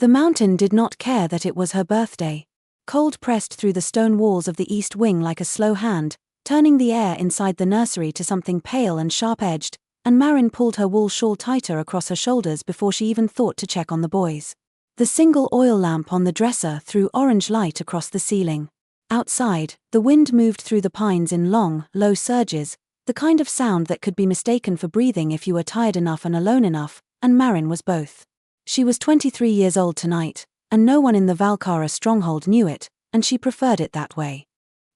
The mountain did not care that it was her birthday. Cold pressed through the stone walls of the east wing like a slow hand, turning the air inside the nursery to something pale and sharp-edged, and Marin pulled her wool shawl tighter across her shoulders before she even thought to check on the boys. The single oil lamp on the dresser threw orange light across the ceiling. Outside, the wind moved through the pines in long, low surges, the kind of sound that could be mistaken for breathing if you were tired enough and alone enough, and Marin was both. She was 23 years old tonight, and no one in the Valkara stronghold knew it, and she preferred it that way.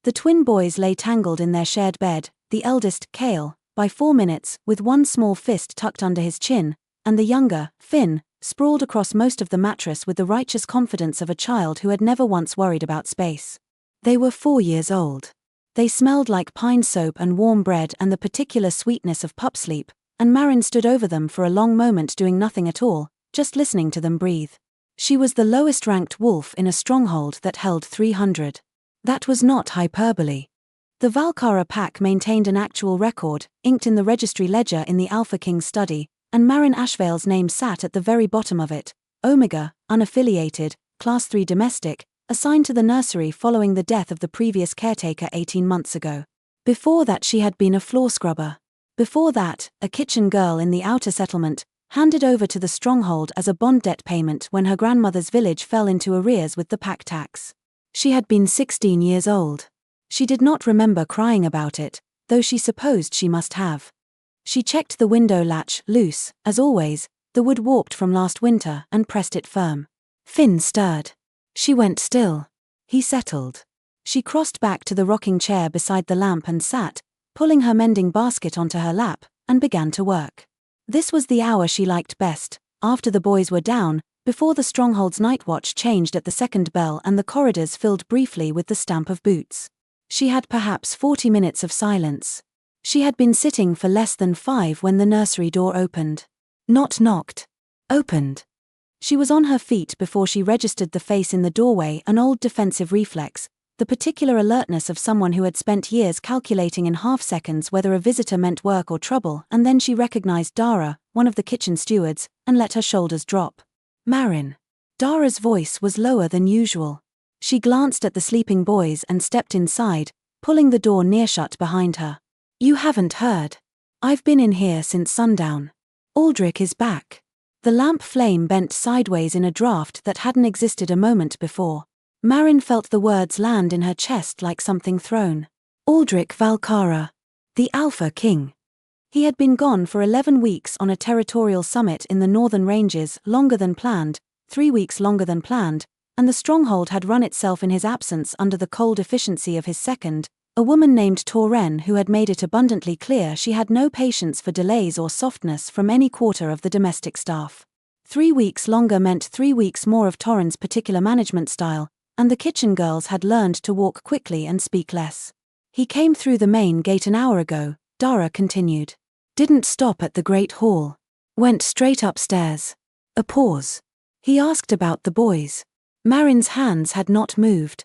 The twin boys lay tangled in their shared bed, the eldest, Kale, by 4 minutes, with one small fist tucked under his chin, and the younger, Finn, sprawled across most of the mattress with the righteous confidence of a child who had never once worried about space. They were 4 years old. They smelled like pine soap and warm bread and the particular sweetness of pup sleep, and Marin stood over them for a long moment doing nothing at all, just listening to them breathe. She was the lowest-ranked wolf in a stronghold that held 300. That was not hyperbole. The Valkara pack maintained an actual record, inked in the registry ledger in the Alpha King's study, and Marin Ashvale's name sat at the very bottom of it: Omega, unaffiliated, Class 3 domestic, assigned to the nursery following the death of the previous caretaker 18 months ago. Before that she had been a floor scrubber. Before that, a kitchen girl in the outer settlement, handed over to the stronghold as a bond debt payment when her grandmother's village fell into arrears with the pack tax. She had been 16 years old. She did not remember crying about it, though she supposed she must have. She checked the window latch, loose, as always, the wood warped from last winter, and pressed it firm. Finn stirred. She went still. He settled. She crossed back to the rocking chair beside the lamp and sat, pulling her mending basket onto her lap, and began to work. This was the hour she liked best, after the boys were down, before the stronghold's night watch changed at the second bell and the corridors filled briefly with the stamp of boots. She had perhaps 40 minutes of silence. She had been sitting for less than 5 when the nursery door opened. Not knocked. Opened. She was on her feet before she registered the face in the doorway, an old defensive reflex, the particular alertness of someone who had spent years calculating in half-seconds whether a visitor meant work or trouble, and then she recognized Dara, one of the kitchen stewards, and let her shoulders drop. Marin. Dara's voice was lower than usual. She glanced at the sleeping boys and stepped inside, pulling the door near shut behind her. You haven't heard. I've been in here since sundown. Aldrich is back. The lamp flame bent sideways in a draft that hadn't existed a moment before. Marin felt the words land in her chest like something thrown. Aldrich Valkara. The Alpha King. He had been gone for 11 weeks on a territorial summit in the northern ranges, longer than planned, 3 weeks longer than planned, and the stronghold had run itself in his absence under the cold efficiency of his second, a woman named Torren, who had made it abundantly clear she had no patience for delays or softness from any quarter of the domestic staff. 3 weeks longer meant 3 weeks more of Torren's particular management style, and the kitchen girls had learned to walk quickly and speak less. He came through the main gate an hour ago, Dara continued. Didn't stop at the Great Hall. Went straight upstairs. A pause. He asked about the boys. Marin's hands had not moved.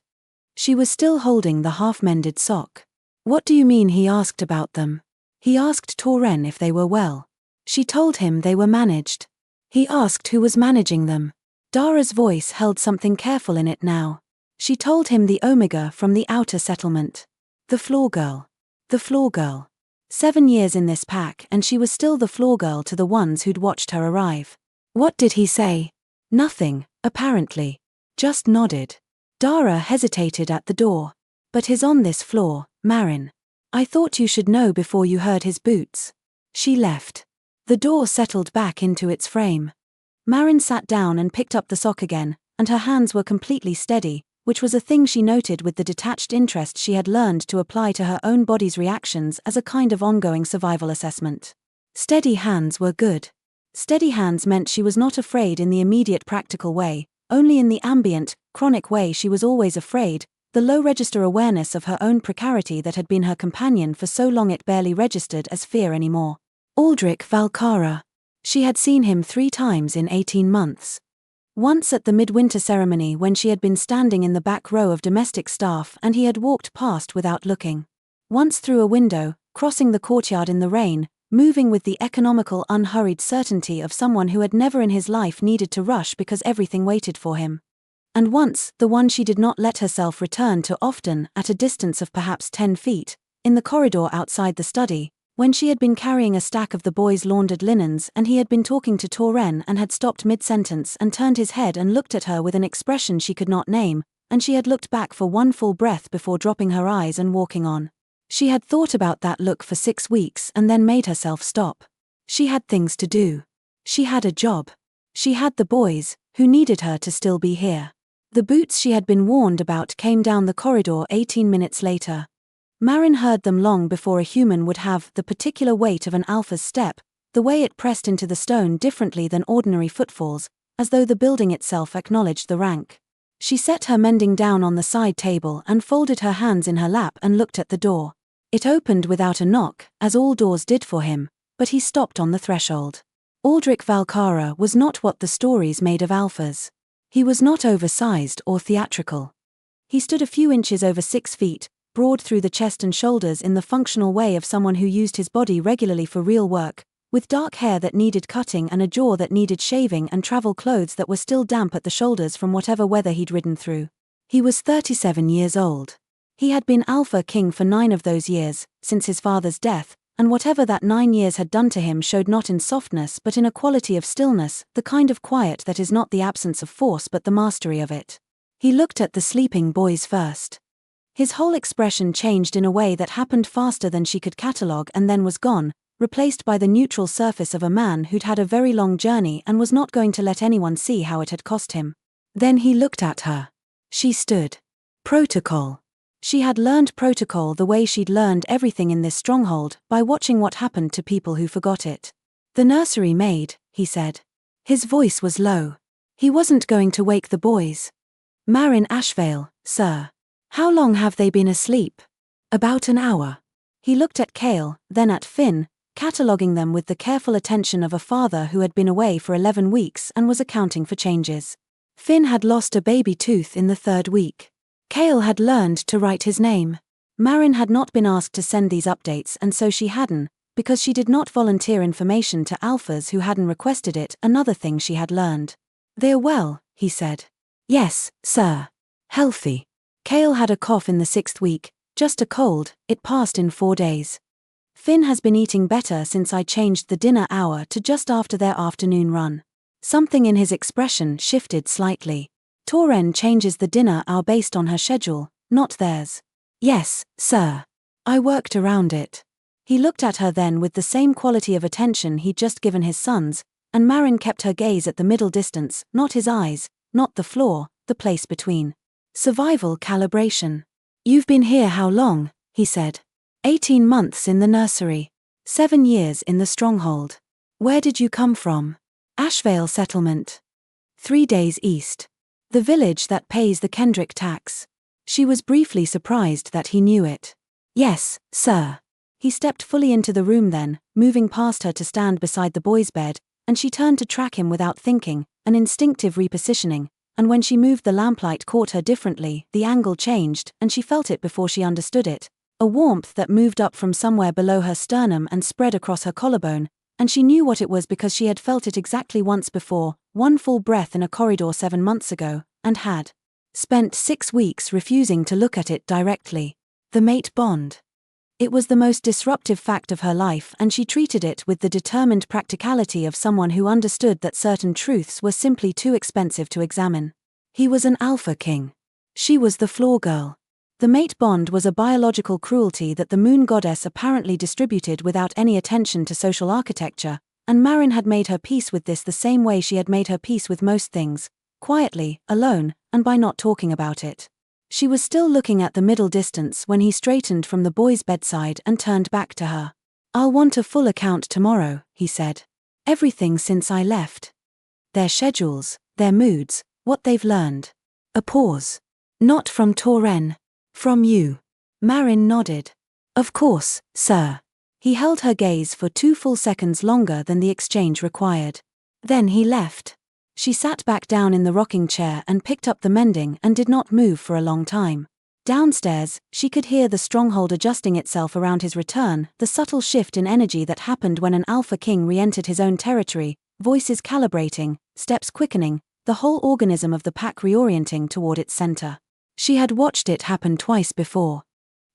She was still holding the half-mended sock. What do you mean he asked about them? He asked Torren if they were well. She told him they were managed. He asked who was managing them. Dara's voice held something careful in it now. She told him the Omega from the outer settlement. The floor girl. The floor girl. 7 years in this pack and she was still the floor girl to the ones who'd watched her arrive. What did he say? Nothing, apparently. Just nodded. Dara hesitated at the door. But he's on this floor, Marin. I thought you should know before you heard his boots. She left. The door settled back into its frame. Marin sat down and picked up the sock again, and her hands were completely steady, which was a thing she noted with the detached interest she had learned to apply to her own body's reactions as a kind of ongoing survival assessment. Steady hands were good. Steady hands meant she was not afraid in the immediate practical way, only in the ambient, chronic way she was always afraid, the low-register awareness of her own precarity that had been her companion for so long it barely registered as fear anymore. Aldrich Valkara. She had seen him 3 times in 18 months. Once at the midwinter ceremony when she had been standing in the back row of domestic staff and he had walked past without looking. Once through a window, crossing the courtyard in the rain, moving with the economical, unhurried certainty of someone who had never in his life needed to rush because everything waited for him. And once, the one she did not let herself return to often, at a distance of perhaps 10 feet, in the corridor outside the study, when she had been carrying a stack of the boys' laundered linens and he had been talking to Torren and had stopped mid-sentence and turned his head and looked at her with an expression she could not name, and she had looked back for one full breath before dropping her eyes and walking on. She had thought about that look for 6 weeks and then made herself stop. She had things to do. She had a job. She had the boys, who needed her to still be here. The boots she had been warned about came down the corridor 18 minutes later. Marin heard them long before a human would have the particular weight of an alpha's step, the way it pressed into the stone differently than ordinary footfalls, as though the building itself acknowledged the rank. She set her mending down on the side table and folded her hands in her lap and looked at the door. It opened without a knock, as all doors did for him, but he stopped on the threshold. Aldrich Valcara was not what the stories made of alphas. He was not oversized or theatrical. He stood a few inches over 6 feet, broad through the chest and shoulders in the functional way of someone who used his body regularly for real work, with dark hair that needed cutting and a jaw that needed shaving and travel clothes that were still damp at the shoulders from whatever weather he'd ridden through. He was 37 years old. He had been Alpha King for 9 of those years, since his father's death, and whatever that 9 years had done to him showed not in softness but in a quality of stillness, the kind of quiet that is not the absence of force but the mastery of it. He looked at the sleeping boys first. His whole expression changed in a way that happened faster than she could catalogue and then was gone, replaced by the neutral surface of a man who'd had a very long journey and was not going to let anyone see how it had cost him. Then he looked at her. She stood. Protocol. She had learned protocol the way she'd learned everything in this stronghold, by watching what happened to people who forgot it. The nursery maid, he said. His voice was low. He wasn't going to wake the boys. Marin Ashvale, sir. How long have they been asleep? About an hour. He looked at Cale, then at Finn, cataloguing them with the careful attention of a father who had been away for 11 weeks and was accounting for changes. Finn had lost a baby tooth in the 3rd week. Cale had learned to write his name. Marin had not been asked to send these updates and so she hadn't, because she did not volunteer information to alphas who hadn't requested it, another thing she had learned. They're well, he said. Yes, sir. Healthy. Cale had a cough in the 6th week, just a cold, it passed in 4 days. Finn has been eating better since I changed the dinner hour to just after their afternoon run. Something in his expression shifted slightly. Torren changes the dinner hour based on her schedule, not theirs. Yes, sir. I worked around it. He looked at her then with the same quality of attention he'd just given his sons, and Marin kept her gaze at the middle distance, not his eyes, not the floor, the place between. Survival calibration. You've been here how long? He said. 18 months in the nursery. 7 years in the stronghold. Where did you come from? Ashvale settlement. 3 days east. The village that pays the Kendrick tax. She was briefly surprised that he knew it. Yes, sir. He stepped fully into the room then, moving past her to stand beside the boy's bed, and she turned to track him without thinking, an instinctive repositioning. And when she moved the lamplight caught her differently, the angle changed, and she felt it before she understood it. A warmth that moved up from somewhere below her sternum and spread across her collarbone, and she knew what it was because she had felt it exactly once before, one full breath in a corridor 7 months ago, and had spent 6 weeks refusing to look at it directly. The mate bond. It was the most disruptive fact of her life and she treated it with the determined practicality of someone who understood that certain truths were simply too expensive to examine. He was an alpha king. She was the floor girl. The mate bond was a biological cruelty that the moon goddess apparently distributed without any attention to social architecture, and Marin had made her peace with this the same way she had made her peace with most things, quietly, alone, and by not talking about it. She was still looking at the middle distance when he straightened from the boy's bedside and turned back to her. I'll want a full account tomorrow, he said. Everything since I left. Their schedules, their moods, what they've learned. A pause. Not from Torren. From you. Marin nodded. Of course, sir. He held her gaze for 2 full seconds longer than the exchange required. Then he left. She sat back down in the rocking chair and picked up the mending and did not move for a long time. Downstairs, she could hear the stronghold adjusting itself around his return, the subtle shift in energy that happened when an alpha king re-entered his own territory, voices calibrating, steps quickening, the whole organism of the pack reorienting toward its center. She had watched it happen twice before.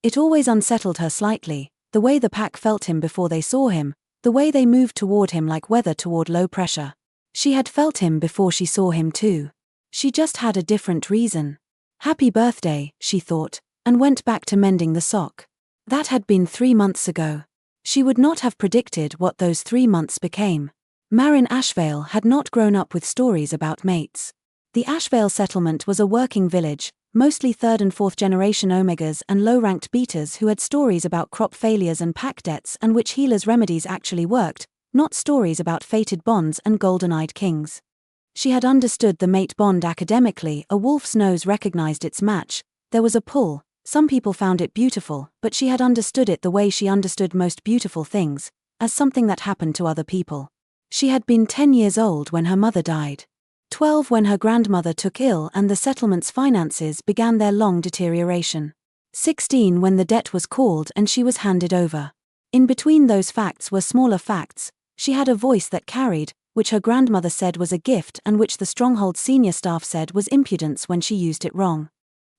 It always unsettled her slightly, the way the pack felt him before they saw him, the way they moved toward him like weather toward low pressure. She had felt him before she saw him too. She just had a different reason. Happy birthday, she thought, and went back to mending the sock. That had been 3 months ago. She would not have predicted what those 3 months became. Marin Ashvale had not grown up with stories about mates. The Ashvale settlement was a working village, mostly 3rd and 4th generation omegas and low-ranked betas who had stories about crop failures and pack debts and which healers' remedies actually worked, not stories about fated bonds and golden-eyed kings. She had understood the mate bond academically. A wolf's nose recognized its match. There was a pull. Some people found it beautiful, but she had understood it the way she understood most beautiful things, as something that happened to other people. She had been 10 years old when her mother died. 12 when her grandmother took ill and the settlement's finances began their long deterioration. 16 when the debt was called and she was handed over. In between those facts were smaller facts. She had a voice that carried, which her grandmother said was a gift and which the Stronghold senior staff said was impudence when she used it wrong.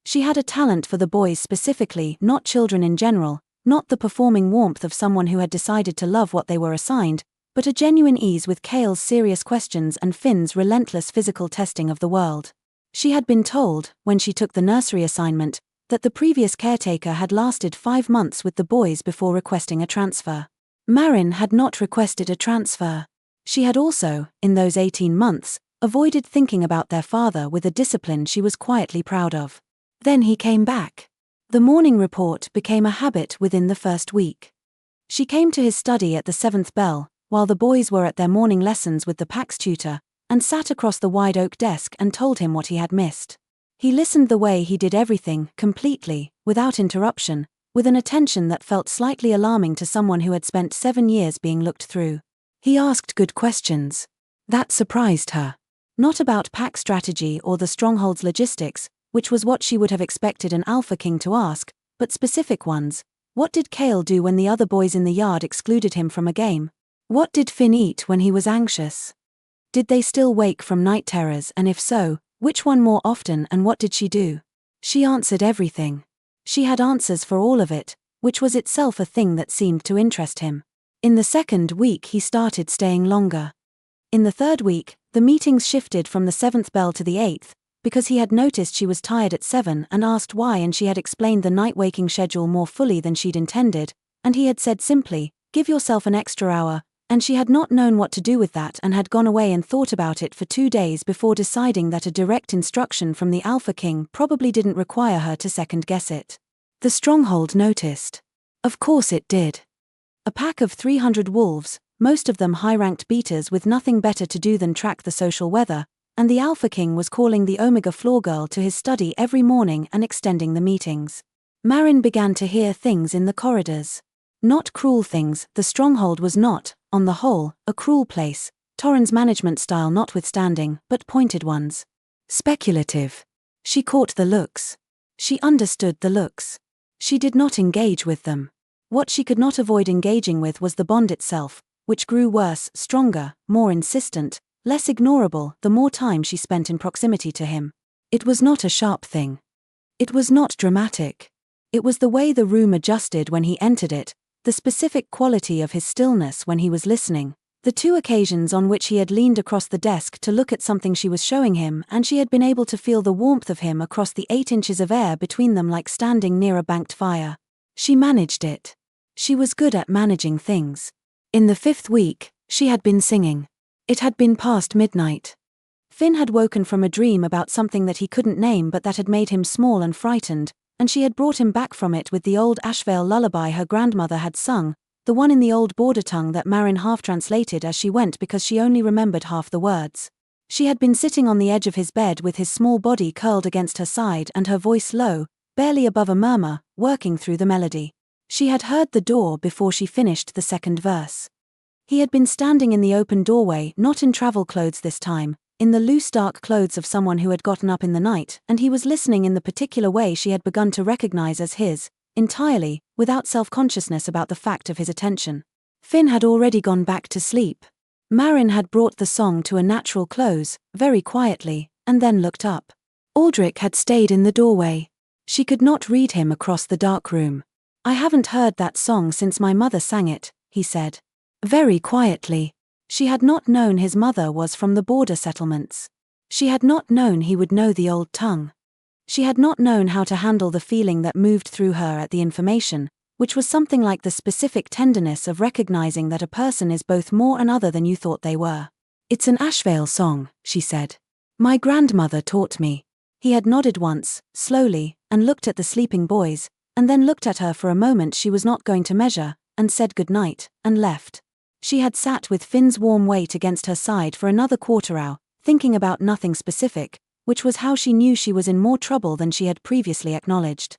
She had a talent for the boys specifically, not children in general, not the performing warmth of someone who had decided to love what they were assigned, but a genuine ease with Kale's serious questions and Finn's relentless physical testing of the world. She had been told, when she took the nursery assignment, that the previous caretaker had lasted 5 months with the boys before requesting a transfer. Marin had not requested a transfer. She had also, in those 18 months, avoided thinking about their father with a discipline she was quietly proud of. Then he came back. The morning report became a habit within the first week. She came to his study at the 7th bell, while the boys were at their morning lessons with the PAX tutor, and sat across the wide oak desk and told him what he had missed. He listened the way he did everything, completely, without interruption, with an attention that felt slightly alarming to someone who had spent 7 years being looked through. He asked good questions. That surprised her. Not about pack strategy or the Stronghold's logistics, which was what she would have expected an Alpha King to ask, but specific ones. What did Kale do when the other boys in the yard excluded him from a game? What did Finn eat when he was anxious? Did they still wake from night terrors, and if so, which one more often, and what did she do? She answered everything. She had answers for all of it, which was itself a thing that seemed to interest him. In the 2nd week he started staying longer. In the 3rd week, the meetings shifted from the 7th bell to the 8th, because he had noticed she was tired at 7 and asked why, and she had explained the night waking schedule more fully than she'd intended, and he had said simply, "Give yourself an extra hour," and she had not known what to do with that and had gone away and thought about it for 2 days before deciding that a direct instruction from the Alpha King probably didn't require her to second-guess it. The Stronghold noticed. Of course it did. A pack of 300 wolves, most of them high-ranked beaters with nothing better to do than track the social weather, and the Alpha King was calling the Omega floor girl to his study every morning and extending the meetings. Marin began to hear things in the corridors. Not cruel things. The Stronghold was not, on the whole, a cruel place, Torren's management style notwithstanding, but pointed ones. Speculative. She caught the looks. She understood the looks. She did not engage with them. What she could not avoid engaging with was the bond itself, which grew worse, stronger, more insistent, less ignorable the more time she spent in proximity to him. It was not a sharp thing. It was not dramatic. It was the way the room adjusted when he entered it, the specific quality of his stillness when he was listening, the 2 occasions on which he had leaned across the desk to look at something she was showing him, and she had been able to feel the warmth of him across the 8 inches of air between them like standing near a banked fire. She managed it. She was good at managing things. In the 5th week, she had been singing. It had been past midnight. Finn had woken from a dream about something that he couldn't name but that had made him small and frightened, and she had brought him back from it with the old Ashvale lullaby her grandmother had sung, the one in the old border tongue that Marin half-translated as she went because she only remembered half the words. She had been sitting on the edge of his bed with his small body curled against her side and her voice low, barely above a murmur, working through the melody. She had heard the door before she finished the 2nd verse. He had been standing in the open doorway, not in travel clothes this time, in the loose dark clothes of someone who had gotten up in the night, and he was listening in the particular way she had begun to recognize as his, entirely, without self-consciousness about the fact of his attention. Finn had already gone back to sleep. Marin had brought the song to a natural close, very quietly, and then looked up. Aldrich had stayed in the doorway. She could not read him across the dark room. "I haven't heard that song since my mother sang it," he said. Very quietly. She had not known his mother was from the border settlements. She had not known he would know the old tongue. She had not known how to handle the feeling that moved through her at the information, which was something like the specific tenderness of recognizing that a person is both more and other than you thought they were. "It's an Ashvale song," she said. "My grandmother taught me." He had nodded once, slowly, and looked at the sleeping boys, and then looked at her for a moment she was not going to measure, and said good night, and left. She had sat with Finn's warm weight against her side for another quarter hour, thinking about nothing specific, which was how she knew she was in more trouble than she had previously acknowledged.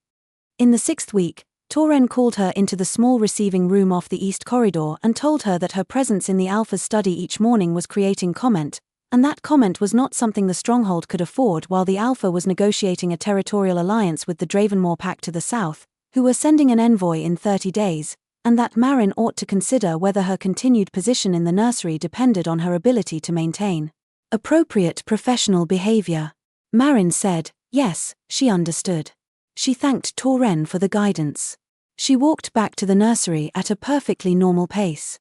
In the 6th week, Torren called her into the small receiving room off the east corridor and told her that her presence in the Alpha's study each morning was creating comment, and that comment was not something the Stronghold could afford while the Alpha was negotiating a territorial alliance with the Dravenmore Pact to the south, who were sending an envoy in 30 days, and that Marin ought to consider whether her continued position in the nursery depended on her ability to maintain appropriate professional behavior. Marin said, yes, she understood. She thanked Torren for the guidance. She walked back to the nursery at a perfectly normal pace.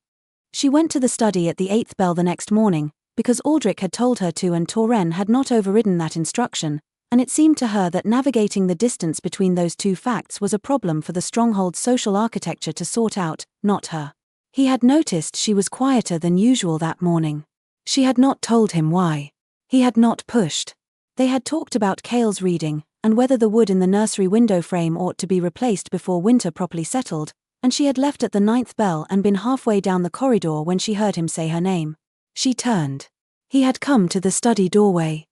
She went to the study at the 8th bell the next morning, because Aldrich had told her to and Torren had not overridden that instruction, and it seemed to her that navigating the distance between those two facts was a problem for the Stronghold's social architecture to sort out, not her. He had noticed she was quieter than usual that morning. She had not told him why. He had not pushed. They had talked about Kale's reading, and whether the wood in the nursery window frame ought to be replaced before winter properly settled, and she had left at the 9th bell and been halfway down the corridor when she heard him say her name. She turned. He had come to the study doorway.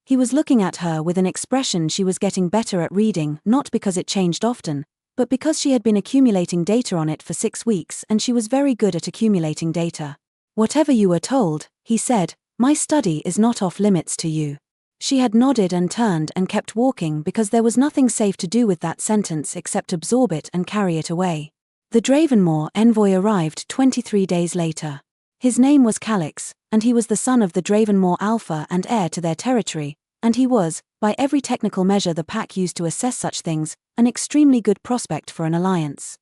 He was looking at her with an expression she was getting better at reading, not because it changed often, but because she had been accumulating data on it for 6 weeks and she was very good at accumulating data. "Whatever you were told," he said, "my study is not off limits to you." She had nodded and turned and kept walking because there was nothing safe to do with that sentence except absorb it and carry it away. The Dravenmore envoy arrived 23 days later. His name was Calix, and he was the son of the Dravenmore Alpha and heir to their territory, and he was, by every technical measure the pack used to assess such things, an extremely good prospect for an alliance.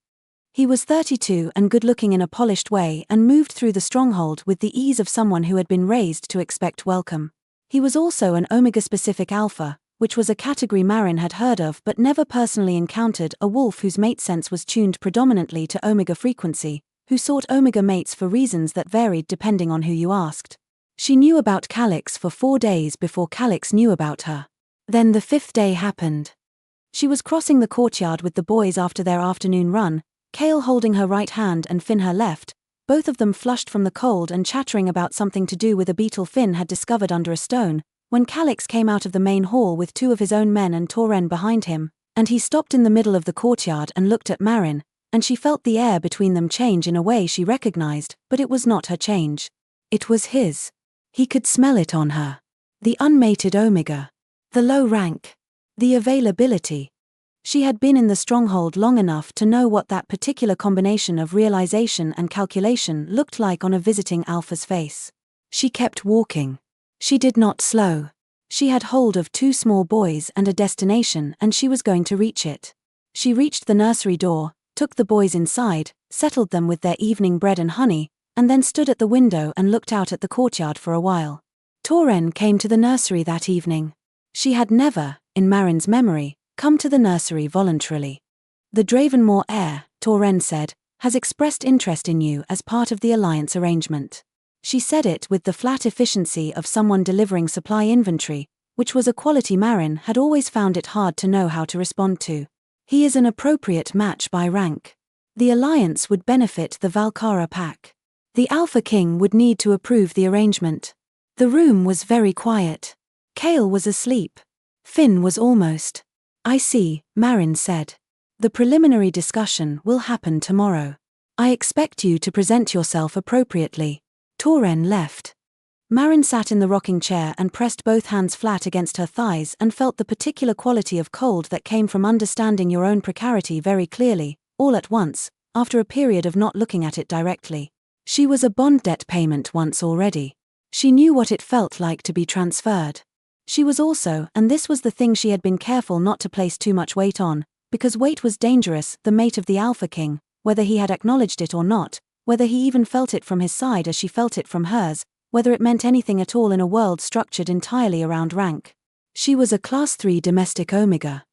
He was 32 and good-looking in a polished way and moved through the Stronghold with the ease of someone who had been raised to expect welcome. He was also an Omega-specific Alpha, which was a category Marin had heard of but never personally encountered, a wolf whose mate sense was tuned predominantly to Omega frequency, who sought Omega mates for reasons that varied depending on who you asked. She knew about Calix for 4 days before Calix knew about her. Then the 5th day happened. She was crossing the courtyard with the boys after their afternoon run, Kale holding her right hand and Finn her left, both of them flushed from the cold and chattering about something to do with a beetle Finn had discovered under a stone, when Calix came out of the main hall with 2 of his own men and Torren behind him, and he stopped in the middle of the courtyard and looked at Marin, and she felt the air between them change in a way she recognized, but it was not her change. It was his. He could smell it on her. The unmated Omega. The low rank. The availability. She had been in the Stronghold long enough to know what that particular combination of realization and calculation looked like on a visiting Alpha's face. She kept walking. She did not slow. She had hold of 2 small boys and a destination and she was going to reach it. She reached the nursery door, took the boys inside, settled them with their evening bread and honey, and then stood at the window and looked out at the courtyard for a while. Torren came to the nursery that evening. She had never, in Marin's memory, come to the nursery voluntarily. "The Dravenmore heir," Torren said, "has expressed interest in you as part of the alliance arrangement." She said it with the flat efficiency of someone delivering supply inventory, which was a quality Marin had always found it hard to know how to respond to. "He is an appropriate match by rank. The alliance would benefit the Valkara pack. The Alpha King would need to approve the arrangement." The room was very quiet. Kale was asleep. Finn was almost. "I see," Marin said. "The preliminary discussion will happen tomorrow. I expect you to present yourself appropriately." Torren left. Marin sat in the rocking chair and pressed both hands flat against her thighs and felt the particular quality of cold that came from understanding your own precarity very clearly, all at once, after a period of not looking at it directly. She was a bond debt payment once already. She knew what it felt like to be transferred. She was also, and this was the thing she had been careful not to place too much weight on, because weight was dangerous, the mate of the Alpha King, whether he had acknowledged it or not, whether he even felt it from his side as she felt it from hers, whether it meant anything at all in a world structured entirely around rank. She was a Class 3 domestic Omega.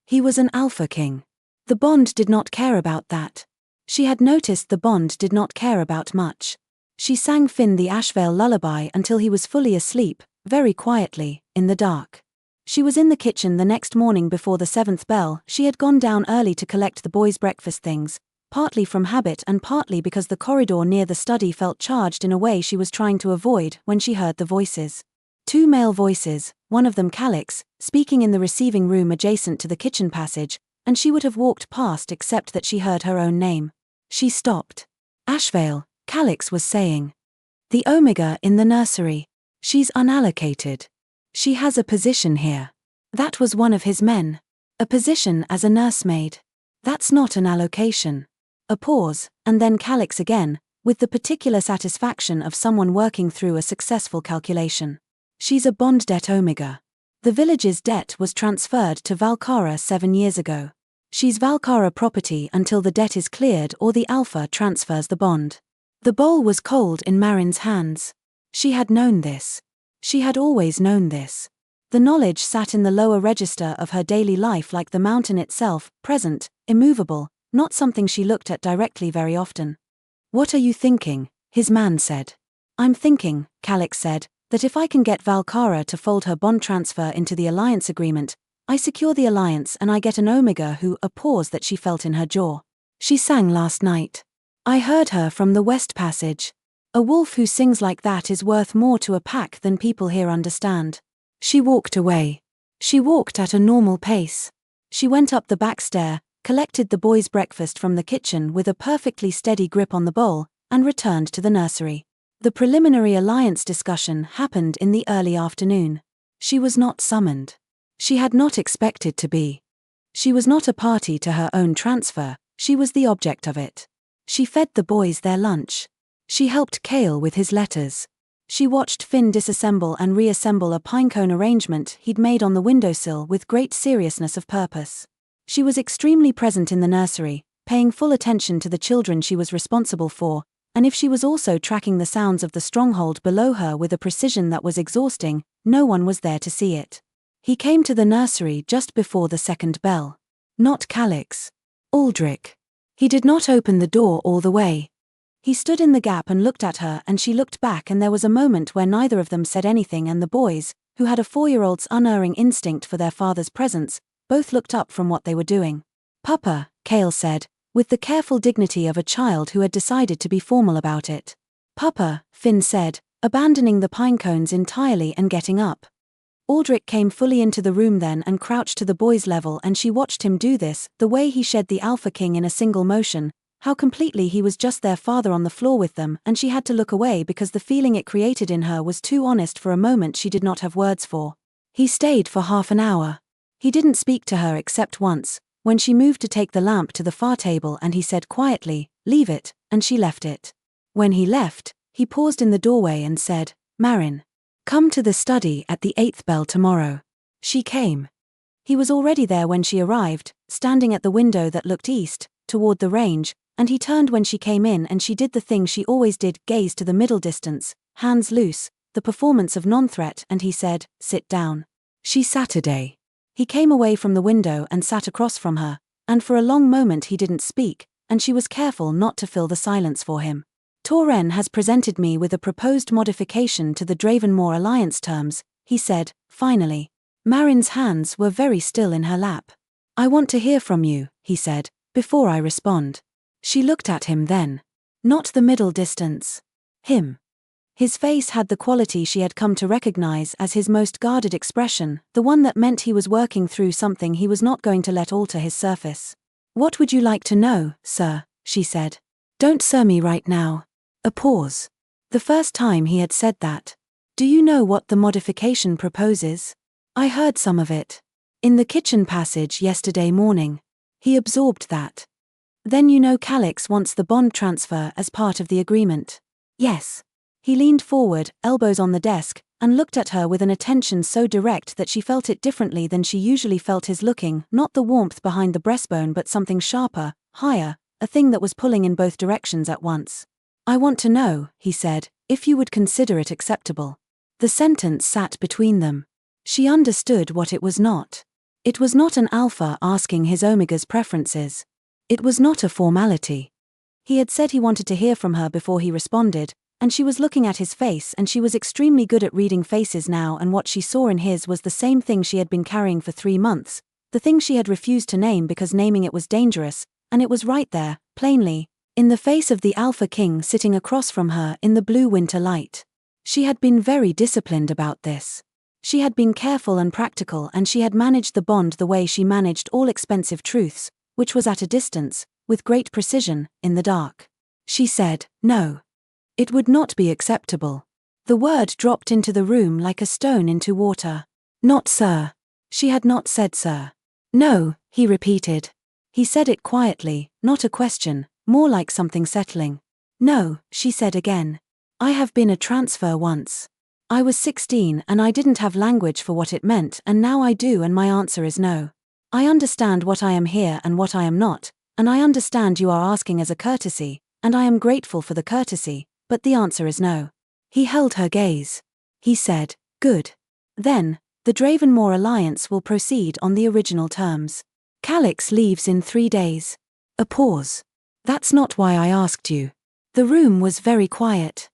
He was an Alpha King. The Bond did not care about that. She had noticed the Bond did not care about much. She sang Finn the Ashvale lullaby until he was fully asleep, very quietly, in the dark. She was in the kitchen the next morning before the 7th bell. She had gone down early to collect the boys' breakfast things, partly from habit and partly because the corridor near the study felt charged in a way she was trying to avoid when she heard the voices. 2 male voices, one of them Calix, speaking in the receiving room adjacent to the kitchen passage, and she would have walked past except that she heard her own name. She stopped. Ashvale, Calix was saying. The Omega in the nursery. She's unallocated. She has a position here. That was one of his men. A position as a nursemaid. That's not an allocation. A pause, and then Calix again, with the particular satisfaction of someone working through a successful calculation. She's a bond debt Omega. The village's debt was transferred to Valcara 7 years ago. She's Valcara property until the debt is cleared or the Alpha transfers the bond. The bowl was cold in Marin's hands. She had known this. She had always known this. The knowledge sat in the lower register of her daily life like the mountain itself, present, immovable, not something she looked at directly very often. What are you thinking? His man said. I'm thinking, Calix said, that if I can get Valcara to fold her bond transfer into the alliance agreement, I secure the alliance and I get an Omega who, a pause that she felt in her jaw. She sang last night. I heard her from the West Passage. A wolf who sings like that is worth more to a pack than people here understand. She walked away. She walked at a normal pace. She went up the back stair, collected the boys' breakfast from the kitchen with a perfectly steady grip on the bowl, and returned to the nursery. The preliminary alliance discussion happened in the early afternoon. She was not summoned. She had not expected to be. She was not a party to her own transfer, she was the object of it. She fed the boys their lunch. She helped Cale with his letters. She watched Finn disassemble and reassemble a pinecone arrangement he'd made on the windowsill with great seriousness of purpose. She was extremely present in the nursery, paying full attention to the children she was responsible for, and if she was also tracking the sounds of the stronghold below her with a precision that was exhausting, no one was there to see it. He came to the nursery just before the 2nd bell. Not Calix. Aldrich. He did not open the door all the way. He stood in the gap and looked at her and she looked back and there was a moment where neither of them said anything and the boys, who had a 4-year-old's unerring instinct for their father's presence, both looked up from what they were doing. Papa, Cale said, with the careful dignity of a child who had decided to be formal about it. Papa, Finn said, abandoning the pinecones entirely and getting up. Aldrich came fully into the room then and crouched to the boy's level and she watched him do this, the way he shed the Alpha King in a single motion, how completely he was just their father on the floor with them, and she had to look away because the feeling it created in her was too honest for a moment she did not have words for. He stayed for half an hour. He didn't speak to her except once, when she moved to take the lamp to the far table and he said quietly, "Leave it," and she left it. When he left, he paused in the doorway and said, "Marin, come to the study at the 8th bell tomorrow." She came. He was already there when she arrived, standing at the window that looked east, toward the range, and he turned when she came in and she did the thing she always did, gaze to the middle distance, hands loose, the performance of non-threat, and he said, "Sit down." She Saturday. He came away from the window and sat across from her, and for a long moment he didn't speak, and she was careful not to fill the silence for him. "Torren has presented me with a proposed modification to the Dravenmore alliance terms," he said, finally. Marin's hands were very still in her lap. "I want to hear from you," he said, "before I respond." She looked at him then. Not the middle distance. Him. His face had the quality she had come to recognize as his most guarded expression, the one that meant he was working through something he was not going to let alter his surface. "What would you like to know, sir?" she said. "Don't sir me right now." A pause. The first time he had said that. Do you know what the modification proposes? I heard some of it. In the kitchen passage yesterday morning. He absorbed that. Then you know Calix wants the bond transfer as part of the agreement. Yes. He leaned forward, elbows on the desk, and looked at her with an attention so direct that she felt it differently than she usually felt his looking, not the warmth behind the breastbone but something sharper, higher, a thing that was pulling in both directions at once. I want to know, he said, if you would consider it acceptable. The sentence sat between them. She understood what it was not. It was not an alpha asking his omega's preferences. It was not a formality. He had said he wanted to hear from her before he responded, and she was looking at his face and she was extremely good at reading faces now, and what she saw in his was the same thing she had been carrying for 3 months, the thing she had refused to name because naming it was dangerous, and it was right there, plainly, in the face of the Alpha King sitting across from her in the blue winter light. She had been very disciplined about this. She had been careful and practical, and she had managed the bond the way she managed all expensive truths, which was at a distance, with great precision, in the dark. She said, no. It would not be acceptable. The word dropped into the room like a stone into water. Not sir. She had not said sir. No, he repeated. He said it quietly, not a question, more like something settling. No, she said again. I have been a transfer once. I was 16 and I didn't have language for what it meant, and now I do, and my answer is no. I understand what I am here and what I am not, and I understand you are asking as a courtesy, and I am grateful for the courtesy, but the answer is no. He held her gaze. He said, good. Then, the Dravenmore alliance will proceed on the original terms. Calix leaves in 3 days. A pause. That's not why I asked you. The room was very quiet.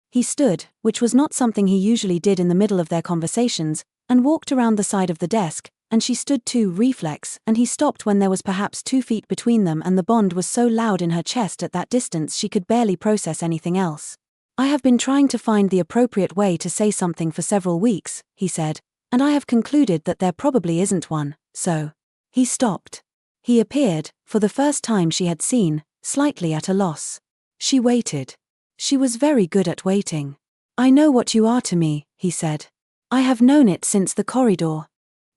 He stood, which was not something he usually did in the middle of their conversations, and walked around the side of the desk, and she stood too, reflex, and he stopped when there was perhaps 2 feet between them, and the bond was so loud in her chest at that distance she could barely process anything else. I have been trying to find the appropriate way to say something for several weeks, he said, and I have concluded that there probably isn't one, so. He stopped. He appeared, for the first time she had seen, slightly at a loss. She waited. She was very good at waiting. I know what you are to me, he said. I have known it since the corridor.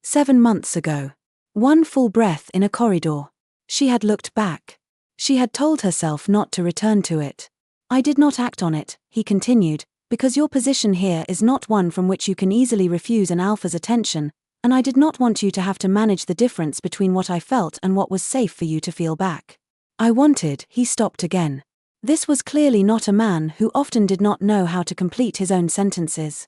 7 months ago. 1 full breath in a corridor. She had looked back. She had told herself not to return to it. I did not act on it, he continued, because your position here is not one from which you can easily refuse an alpha's attention, and I did not want you to have to manage the difference between what I felt and what was safe for you to feel back. I wanted, he stopped again. This was clearly not a man who often did not know how to complete his own sentences.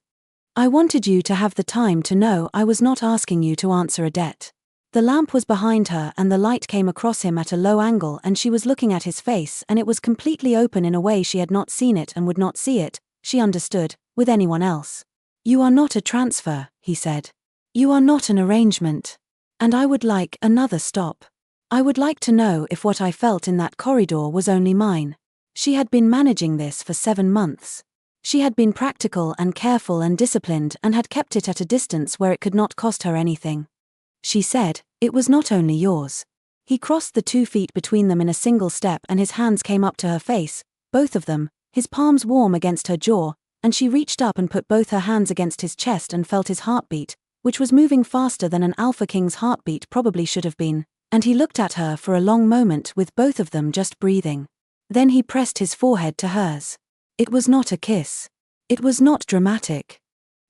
I wanted you to have the time to know I was not asking you to answer a debt. The lamp was behind her and the light came across him at a low angle, and she was looking at his face, and it was completely open in a way she had not seen it and would not see it, she understood, with anyone else. You are not a transfer, he said. You are not an arrangement. And I would like another stop. I would like to know if what I felt in that corridor was only mine. She had been managing this for 7 months. She had been practical and careful and disciplined and had kept it at a distance where it could not cost her anything. She said, it was not only yours. He crossed the 2 feet between them in a single step, and his hands came up to her face, both of them, his palms warm against her jaw, and she reached up and put both her hands against his chest and felt his heartbeat, which was moving faster than an Alpha King's heartbeat probably should have been, and he looked at her for a long moment with both of them just breathing. Then he pressed his forehead to hers. It was not a kiss. It was not dramatic.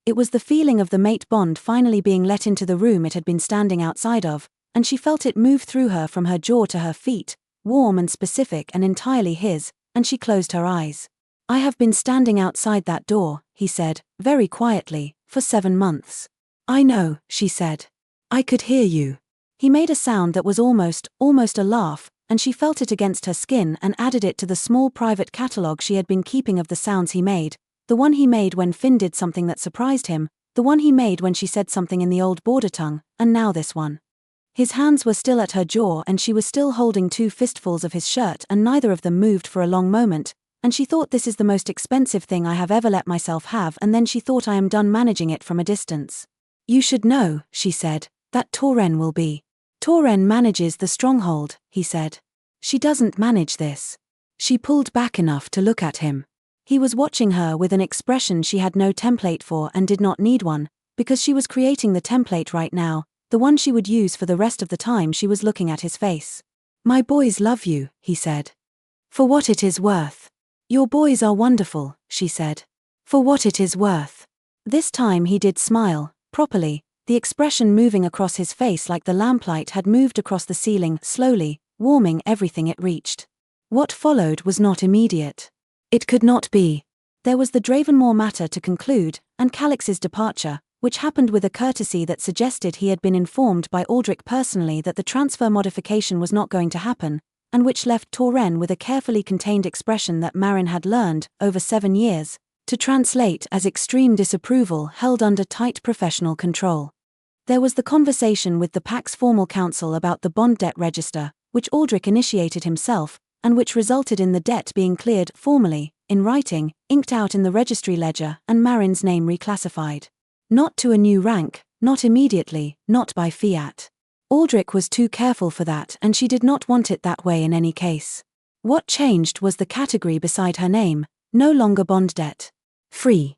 It was the feeling of the mate bond finally being let into the room it had been standing outside of, and she felt it move through her from her jaw to her feet, warm and specific and entirely his, and she closed her eyes. I have been standing outside that door, he said, very quietly, for 7 months. I know, she said. I could hear you. He made a sound that was almost a laugh, and she felt it against her skin and added it to the small private catalogue she had been keeping of the sounds he made, the one he made when Finn did something that surprised him, the one he made when she said something in the old border tongue, and now this one. His hands were still at her jaw and she was still holding 2 fistfuls of his shirt, and neither of them moved for a long moment, and she thought, this is the most expensive thing I have ever let myself have, and then she thought, I am done managing it from a distance. You should know, she said, that Torren will be. Torren manages the stronghold, he said. She doesn't manage this. She pulled back enough to look at him. He was watching her with an expression she had no template for and did not need one, because she was creating the template right now, the one she would use for the rest of the time she was looking at his face. "My boys love you," he said. "For what it is worth." "Your boys are wonderful," she said. "For what it is worth." This time he did smile, properly, the expression moving across his face like the lamplight had moved across the ceiling, slowly, warming everything it reached. What followed was not immediate. It could not be. There was the Dravenmore matter to conclude, and Calix's departure, which happened with a courtesy that suggested he had been informed by Aldrich personally that the transfer modification was not going to happen, and which left Torren with a carefully contained expression that Marin had learned, over 7 years, to translate as extreme disapproval held under tight professional control. There was the conversation with the Pax formal counsel about the bond debt register, which Aldrich initiated himself, and which resulted in the debt being cleared formally, in writing, inked out in the registry ledger, and Marin's name reclassified. Not to a new rank, not immediately, not by fiat. Aldrich was too careful for that, and she did not want it that way in any case. What changed was the category beside her name, no longer bond debt. Free.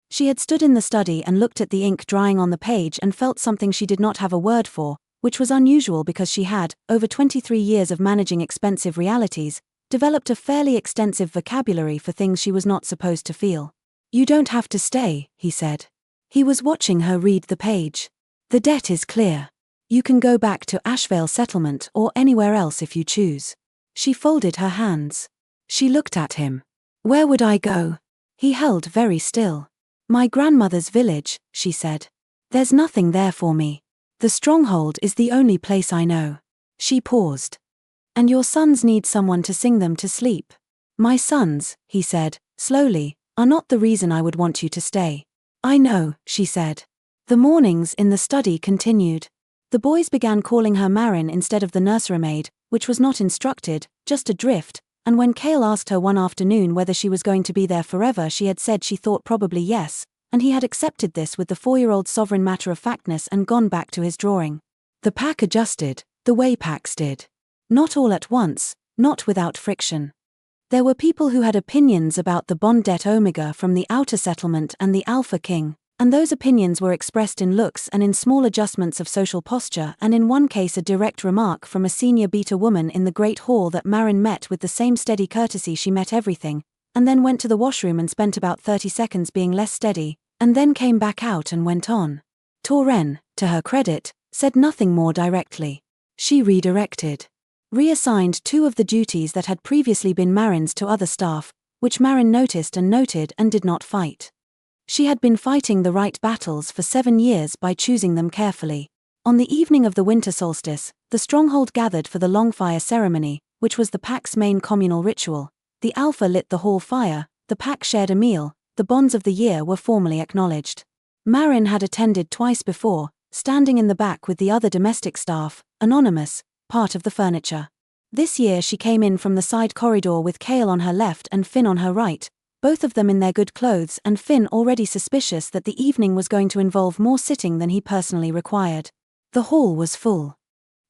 She had stood in the study and looked at the ink drying on the page and felt something she did not have a word for, which was unusual because she had, over 23 years of managing expensive realities, developed a fairly extensive vocabulary for things she was not supposed to feel. "You don't have to stay," he said. He was watching her read the page. "The debt is clear. You can go back to Ashvale Settlement or anywhere else if you choose." She folded her hands. She looked at him. "Where would I go?" He held very still. "My grandmother's village," she said. "There's nothing there for me. The stronghold is the only place I know." She paused. "And your sons need someone to sing them to sleep." "My sons," he said, slowly, "are not the reason I would want you to stay." "I know," she said. The mornings in the study continued. The boys began calling her Marin instead of the nursery maid, which was not instructed, just a drift, and when Cale asked her one afternoon whether she was going to be there forever, she had said she thought probably yes, and he had accepted this with the 4-year-old sovereign matter-of-factness and gone back to his drawing. The pack adjusted, the way Pax did. Not all at once, not without friction. There were people who had opinions about the bond debt Omega from the Outer Settlement and the Alpha King, and those opinions were expressed in looks and in small adjustments of social posture, and in one case a direct remark from a senior beta woman in the Great Hall that Marin met with the same steady courtesy she met everything, and then went to the washroom and spent about 30 seconds being less steady, and then came back out and went on. Torren, to her credit, said nothing more directly. She redirected. Reassigned 2 of the duties that had previously been Marin's to other staff, which Marin noticed and noted and did not fight. She had been fighting the right battles for 7 years by choosing them carefully. On the evening of the winter solstice, the stronghold gathered for the long fire ceremony, which was the pack's main communal ritual. The Alpha lit the hall fire, the pack shared a meal, the bonds of the year were formally acknowledged. Marin had attended twice before, standing in the back with the other domestic staff, anonymous, part of the furniture. This year she came in from the side corridor with Cale on her left and Finn on her right, both of them in their good clothes, and Finn already suspicious that the evening was going to involve more sitting than he personally required. The hall was full.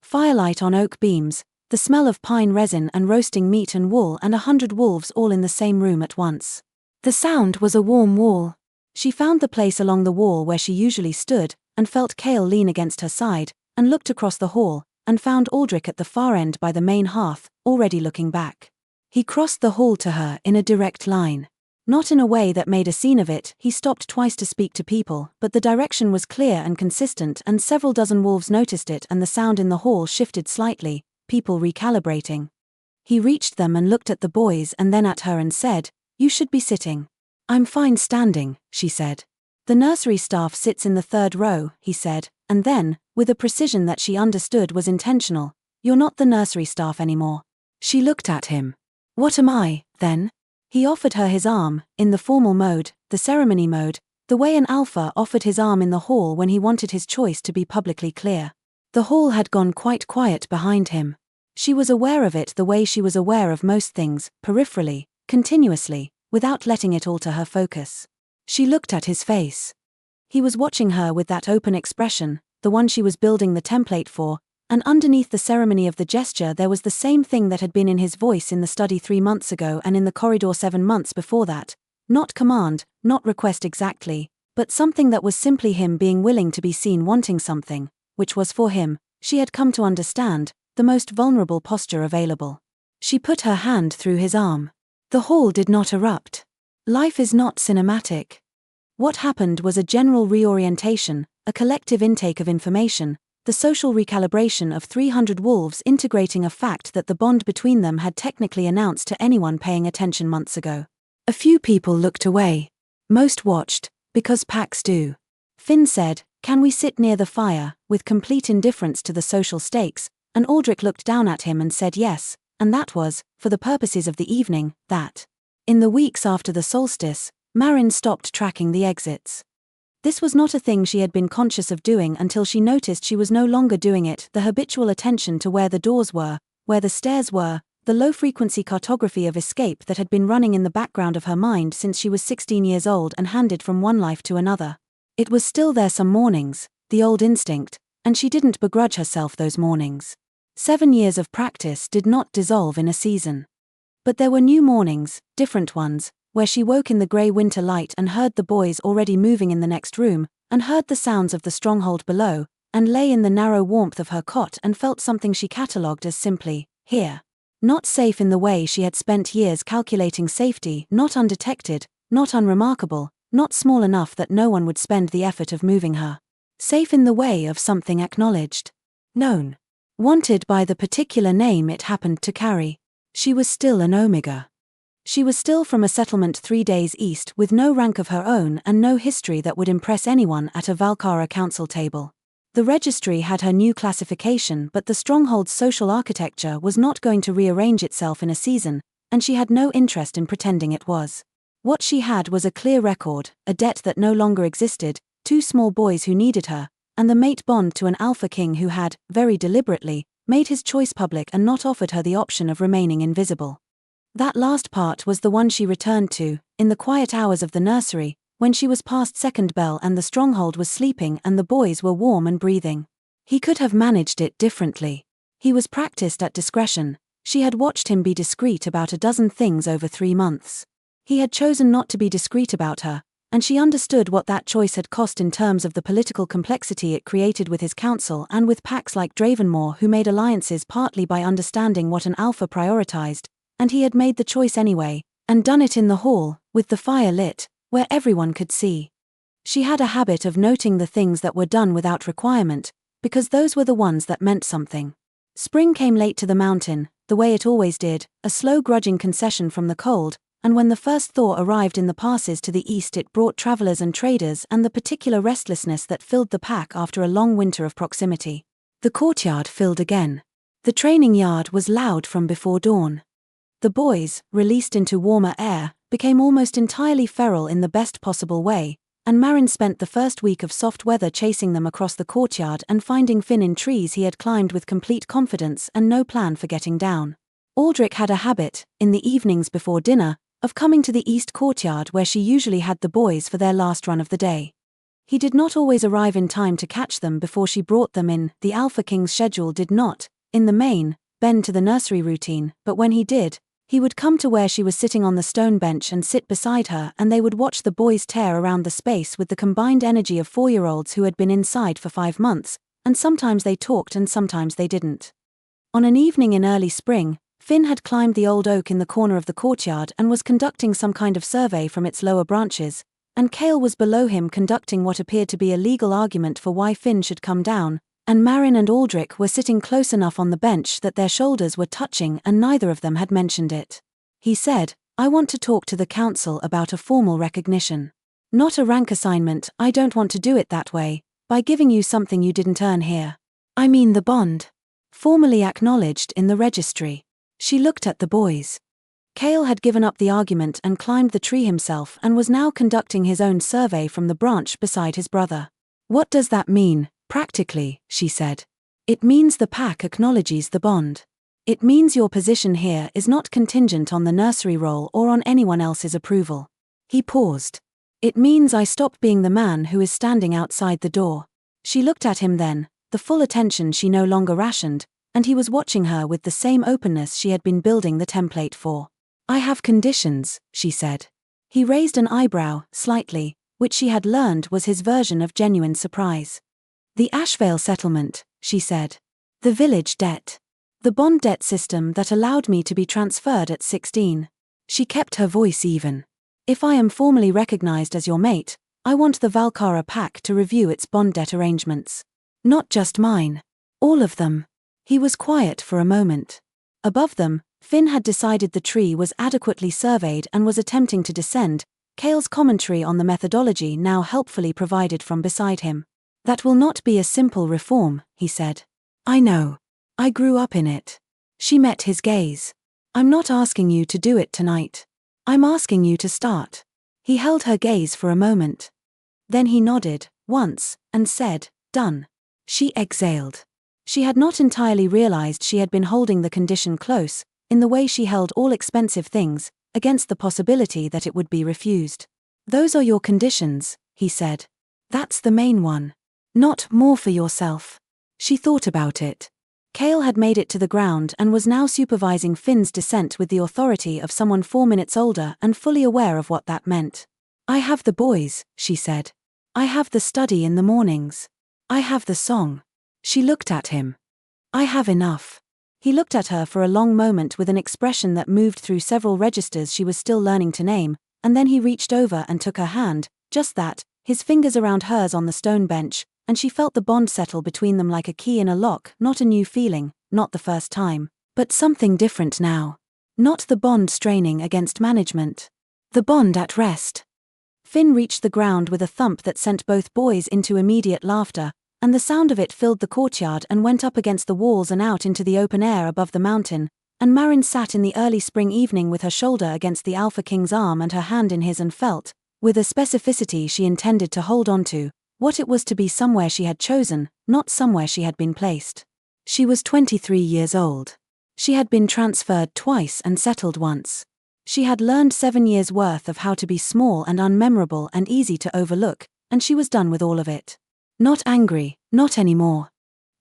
Firelight on oak beams, the smell of pine resin and roasting meat and wool, and 100 wolves all in the same room at once. The sound was a warm wall. She found the place along the wall where she usually stood, and felt Cale lean against her side, and looked across the hall, and found Aldrich at the far end by the main hearth, already looking back. He crossed the hall to her in a direct line. Not in a way that made a scene of it, he stopped twice to speak to people, but the direction was clear and consistent, and several dozen wolves noticed it, and the sound in the hall shifted slightly, people recalibrating. He reached them and looked at the boys and then at her and said, "You should be sitting." "I'm fine standing," she said. "The nursery staff sits in the 3rd row," he said, and then, with a precision that she understood was intentional, "You're not the nursery staff anymore." She looked at him. "What am I, then?" He offered her his arm, in the formal mode, the ceremony mode, the way an alpha offered his arm in the hall when he wanted his choice to be publicly clear. The hall had gone quite quiet behind him. She was aware of it the way she was aware of most things, peripherally, continuously, without letting it alter her focus. She looked at his face. He was watching her with that open expression, the one she was building the template for, and underneath the ceremony of the gesture there was the same thing that had been in his voice in the study 3 months ago and in the corridor 7 months before that, Not command, not request exactly, but something that was simply him being willing to be seen wanting something, which was for him, she had come to understand, the most vulnerable posture available. She put her hand through his arm. The hall did not erupt. Life is not cinematic. What happened was a general reorientation, a collective intake of information, the social recalibration of 300 wolves integrating a fact that the bond between them had technically announced to anyone paying attention months ago. A few people looked away. Most watched, because packs do. Finn said, "Can we sit near the fire," with complete indifference to the social stakes, and Aldrich looked down at him and said yes, and that was, for the purposes of the evening, that. In the weeks after the solstice, Marin stopped tracking the exits. This was not a thing she had been conscious of doing until she noticed she was no longer doing it. The habitual attention to where the doors were, where the stairs were, the low-frequency cartography of escape that had been running in the background of her mind since she was 16 years old and handed from one life to another. It was still there some mornings, the old instinct, and she didn't begrudge herself those mornings. 7 years of practice did not dissolve in a season. But there were new mornings, different ones, where she woke in the grey winter light and heard the boys already moving in the next room, and heard the sounds of the stronghold below, and lay in the narrow warmth of her cot and felt something she catalogued as simply, here. Not safe in the way she had spent years calculating safety, not undetected, not unremarkable, not small enough that no one would spend the effort of moving her. Safe in the way of something acknowledged. Known. Wanted by the particular name it happened to carry. She was still an Omega. She was still from a settlement 3 days east with no rank of her own and no history that would impress anyone at a Valkara council table. The registry had her new classification, but the stronghold's social architecture was not going to rearrange itself in a season, and she had no interest in pretending it was. What she had was a clear record, a debt that no longer existed, 2 small boys who needed her, and the mate bond to an alpha king who had, very deliberately, made his choice public and not offered her the option of remaining invisible. That last part was the one she returned to, in the quiet hours of the nursery, when she was past second bell and the stronghold was sleeping and the boys were warm and breathing. He could have managed it differently. He was practiced at discretion. She had watched him be discreet about a dozen things over 3 months. He had chosen not to be discreet about her, and she understood what that choice had cost in terms of the political complexity it created with his council and with packs like Dravenmore who made alliances partly by understanding what an alpha prioritized. And he had made the choice anyway, and done it in the hall, with the fire lit, where everyone could see. She had a habit of noting the things that were done without requirement, because those were the ones that meant something. Spring came late to the mountain, the way it always did, a slow grudging concession from the cold, and when the first thaw arrived in the passes to the east it brought travelers and traders and the particular restlessness that filled the pack after a long winter of proximity. The courtyard filled again. The training yard was loud from before dawn. The boys, released into warmer air, became almost entirely feral in the best possible way, and Marin spent the first week of soft weather chasing them across the courtyard and finding Finn in trees he had climbed with complete confidence and no plan for getting down. Aldrich had a habit, in the evenings before dinner, of coming to the east courtyard where she usually had the boys for their last run of the day. He did not always arrive in time to catch them before she brought them in. The Alpha King's schedule did not, in the main, bend to the nursery routine, but when he did, he would come to where she was sitting on the stone bench and sit beside her, and they would watch the boys tear around the space with the combined energy of 4-year-olds who had been inside for 5 months, and sometimes they talked and sometimes they didn't. On an evening in early spring, Finn had climbed the old oak in the corner of the courtyard and was conducting some kind of survey from its lower branches, and Cale was below him conducting what appeared to be a legal argument for why Finn should come down, and Marin and Aldrich were sitting close enough on the bench that their shoulders were touching and neither of them had mentioned it. He said, "I want to talk to the council about a formal recognition. Not a rank assignment, I don't want to do it that way, by giving you something you didn't earn here. I mean the bond. Formally acknowledged in the registry." She looked at the boys. Cale had given up the argument and climbed the tree himself and was now conducting his own survey from the branch beside his brother. "What does that mean, practically?" she said. "It means the pack acknowledges the bond. It means your position here is not contingent on the nursery role or on anyone else's approval." He paused. "It means I stop being the man who is standing outside the door." She looked at him then, the full attention she no longer rationed, and he was watching her with the same openness she had been building the template for. "I have conditions," she said. He raised an eyebrow, slightly, which she had learned was his version of genuine surprise. The Ashvale settlement, she said. The village debt. The bond debt system that allowed me to be transferred at 16. She kept her voice even. If I am formally recognized as your mate, I want the Valkara Pack to review its bond debt arrangements. Not just mine. All of them. He was quiet for a moment. Above them, Finn had decided the tree was adequately surveyed and was attempting to descend, Cale's commentary on the methodology now helpfully provided from beside him. That will not be a simple reform, he said. I know. I grew up in it. She met his gaze. I'm not asking you to do it tonight. I'm asking you to start. He held her gaze for a moment. Then he nodded, once, and said, done. She exhaled. She had not entirely realized she had been holding the condition close, in the way she held all expensive things, against the possibility that it would be refused. Those are your conditions, he said. That's the main one. Not more for yourself. She thought about it. Cale had made it to the ground and was now supervising Finn's descent with the authority of someone 4 minutes older and fully aware of what that meant. I have the boys, she said. I have the study in the mornings. I have the song. She looked at him. I have enough. He looked at her for a long moment with an expression that moved through several registers she was still learning to name, and then he reached over and took her hand, just that, his fingers around hers on the stone bench, and she felt the bond settle between them like a key in a lock, not a new feeling, not the first time, but something different now. Not the bond straining against management. The bond at rest. Finn reached the ground with a thump that sent both boys into immediate laughter, and the sound of it filled the courtyard and went up against the walls and out into the open air above the mountain, and Marin sat in the early spring evening with her shoulder against the Alpha King's arm and her hand in his and felt, with a specificity she intended to hold on to, what it was to be somewhere she had chosen, not somewhere she had been placed. She was 23 years old. She had been transferred twice and settled once. She had learned 7 years' worth of how to be small and unmemorable and easy to overlook, and she was done with all of it. Not angry, not anymore.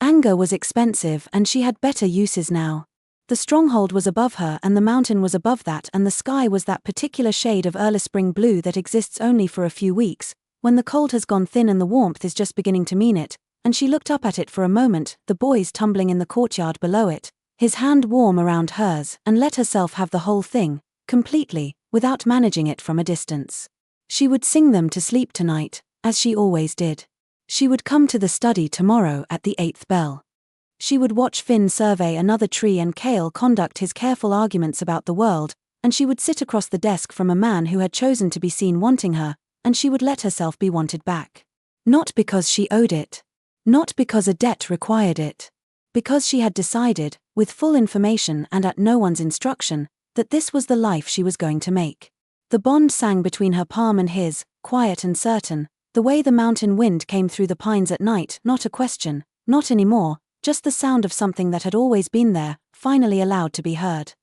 Anger was expensive and she had better uses now. The stronghold was above her and the mountain was above that and the sky was that particular shade of early spring blue that exists only for a few weeks, when the cold has gone thin and the warmth is just beginning to mean it, and she looked up at it for a moment, the boys tumbling in the courtyard below it, his hand warm around hers, and let herself have the whole thing, completely, without managing it from a distance. She would sing them to sleep tonight, as she always did. She would come to the study tomorrow at the 8th bell. She would watch Finn survey another tree and Cale conduct his careful arguments about the world, and she would sit across the desk from a man who had chosen to be seen wanting her, and she would let herself be wanted back. Not because she owed it. Not because a debt required it. Because she had decided, with full information and at no one's instruction, that this was the life she was going to make. The bond sang between her palm and his, quiet and certain, the way the mountain wind came through the pines at night, not a question, not anymore, just the sound of something that had always been there, finally allowed to be heard.